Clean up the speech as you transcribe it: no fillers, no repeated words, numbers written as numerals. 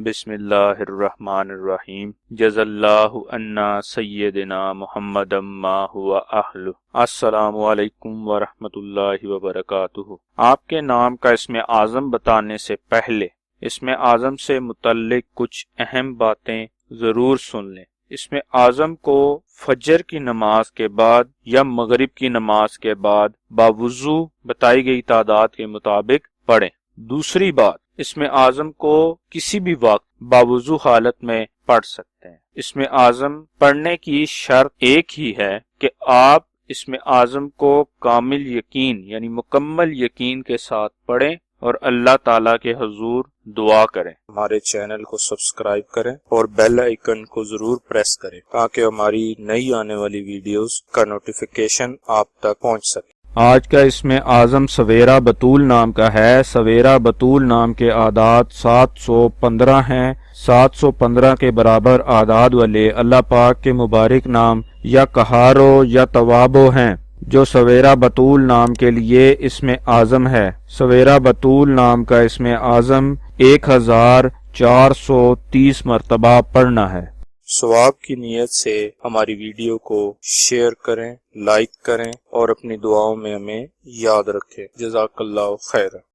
بسم اللہ الرحمن الرحیم جزا اللہ عنا سیدنا محمد ما ہوا اہل۔ السلام علیکم ورحمۃ اللہ وبرکاتہ۔ آپ کے نام کا اسم اعظم بتانے سے پہلے اسم اعظم سے متعلق کچھ اہم باتیں ضرور سن لیں۔ اسم اعظم کو فجر کی نماز کے بعد یا مغرب کی نماز کے بعد باوضو بتائی گئی تعداد کے مطابق پڑھیں۔ دوسری بات، اسم اعظم کو کسی بھی وقت باوضو حالت میں پڑھ سکتے ہیں۔ اسم اعظم پڑھنے کی شرط ایک ہی ہے کہ آپ اسم اعظم کو کامل یقین یعنی مکمل یقین کے ساتھ پڑھیں اور اللہ تعالیٰ کے حضور دعا کریں۔ ہمارے چینل کو سبسکرائب کریں اور بیل آئیکن کو ضرور پریس کریں تاکہ ہماری نئی آنے والی ویڈیوز کا نوٹیفیکیشن آپ تک پہنچ سکے۔ آج کا اسم اعظم سویرہ بطول نام کا ہے۔ سویرہ بطول نام کے اعداد 715 ہیں۔ 715 کے برابر اعداد والے اللہ پاک کے مبارک نام یا کہارو یا توابو ہیں جو سویرہ بطول نام کے لیے اسم اعظم ہے۔ سویرہ بطول نام کا اسم اعظم 1430 مرتبہ پڑھنا ہے۔ ثواب کی نیت سے ہماری ویڈیو کو شیئر کریں، لائک کریں اور اپنی دعاؤں میں ہمیں یاد رکھیں۔ جزاک اللہ خیر۔